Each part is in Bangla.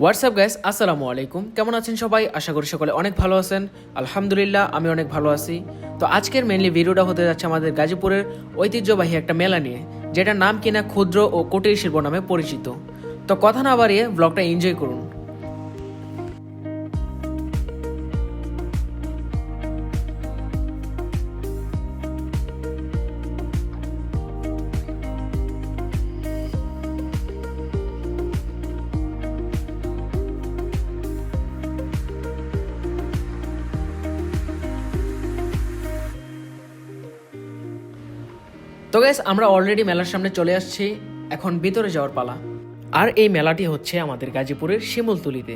হোয়াটসঅ্যাপ গাইস, আসসালামু আলাইকুম। কেমন আছেন সবাই? আশা করি সকলে অনেক ভালো আছেন। আলহামদুলিল্লাহ, আমি অনেক ভালো আছি। তো আজকের মেনলি ভিডিওটা হতে যাচ্ছে আমাদের গাজীপুরের ঐতিহ্যবাহী একটা মেলা নিয়ে, যেটার নাম কিনা ক্ষুদ্র ও কুটির শিল্প নামে পরিচিত। তো কথা না বাড়িয়ে ব্লগটা এনজয় করুন। তো গাইস, আমরা অলরেডি মেলার সামনে চলে আসছি। এখন ভিতরে যাওয়ার পালা। আর এই মেলাটি হচ্ছে আমাদের গাজীপুরের শিমুলতলিতে।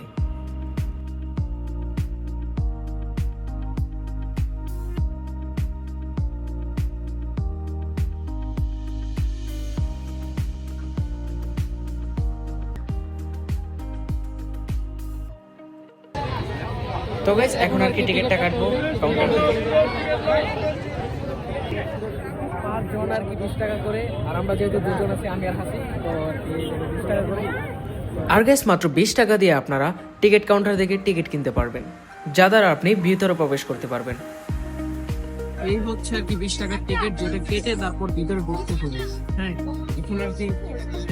তো গাইস, এখন আর কি টিকিটটা কাটবো কাউন্টার থেকে। 5 জন আর কি 20 টাকা করে, আর আমরা যেহেতু 2 জন আছি, আমি আর হাসি, তো আর কি 20 টাকা করে। আর গাইস, মাত্র 20 টাকা দিয়ে আপনারা টিকিট কাউন্টার থেকে টিকিট কিনতে পারবেন, যা দ্বারা আপনি ভিতরে প্রবেশ করতে পারবেন। এই হচ্ছে আর কি 20 টাকার টিকিট, যেটা কেটে তারপর ভিতরে ঢুকতে হবে। হ্যাঁ, এখন আর কি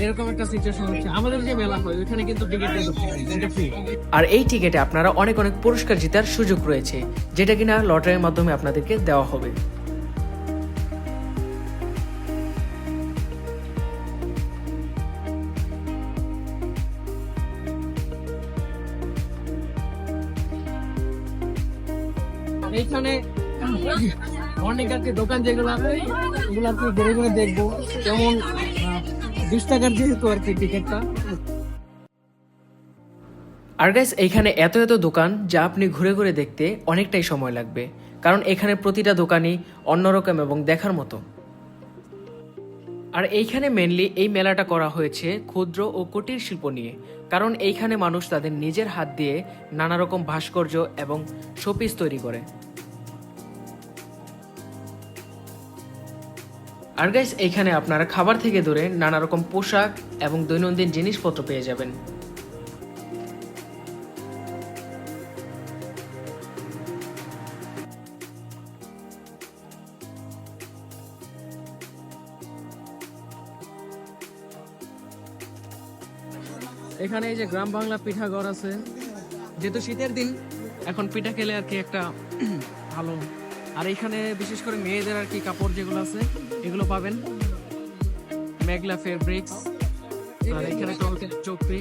এরকম একটা সিচুয়েশন হচ্ছে। আমাদের যে মেলা হয় ওখানে কিন্তু টিকিট ফ্রি, আর এই টিকিটে আপনারা অনেক অনেক পুরস্কার জেতার সুযোগ রয়েছে, যেটা কিনা লটারির মাধ্যমে আপনাদেরকে দেওয়া হবে। এইখানে অনেক আর কি দোকান যেগুলো আছে, ওগুলো আর কি ঘুরে ঘুরে দেখবো। যেমন 20 টাকার যেহেতু আর কি টিকিটটা। আর গাইস, এইখানে এত এত দোকান যা আপনি ঘুরে ঘুরে দেখতে অনেকটাই সময় লাগবে, কারণ এখানে প্রতিটা দোকানই অন্যরকম এবং দেখার মতো। আর এইখানে মেনলি এই মেলাটা করা হয়েছে ক্ষুদ্র ও কুটির শিল্প নিয়ে, কারণ এইখানে মানুষ তাদের নিজের হাত দিয়ে নানা রকম ভাস্কর্য এবং শোপিস তৈরি করে। আর গাইস, এইখানে আপনারা খাবার থেকে ধরে নানা রকম পোশাক এবং দৈনন্দিন জিনিসপত্র পেয়ে যাবেন। এখানে এই যে গ্রাম বাংলা পিঠা ঘর আছে, যেহেতু শীতের দিন এখন পিঠা খেলে আর কি একটা ভালো। আর এখানে বিশেষ করে মেয়েদের আর কি কাপড় যেগুলো আছে এগুলো পাবেন, মেঘলা ফেব্রিক্স। আর এখানে চোপড়ি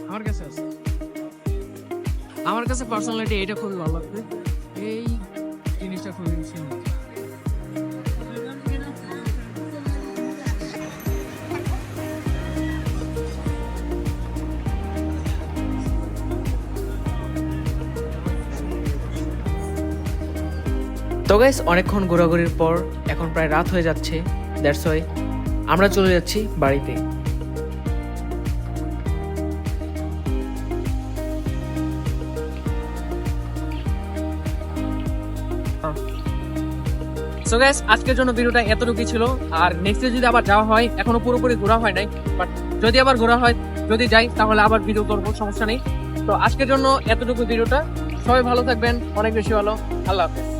আমার কাছে আছে। আমার কাছে পার্সোনালিটি এটা খুবই ভালো লাগবে, এই জিনিসটা খুবই সুন্দর। তো গাইস, অনেকক্ষণ ঘোরাঘুরির পর এখন প্রায় রাত হয়ে যাচ্ছে। দ্যাটস ওয়াই আমরা চলে যাচ্ছি বাড়িতে। সো গাইস, আজকের জন্য ভিডিওটা এতটুকুই ছিল। আর নেক্সটে যদি আবার যাওয়া হয়, এখনো পুরোপুরি ঘোরা হয় নাই, বাট যদি আবার ঘোরা হয়, যদি যাই তাহলে আবার ভিডিও করবো, সমস্যা নেই। তো আজকের জন্য এতটুকু ভিডিওটা। সবাই ভালো থাকবেন, অনেক বেশি ভালো। আল্লাহ হাফেজ।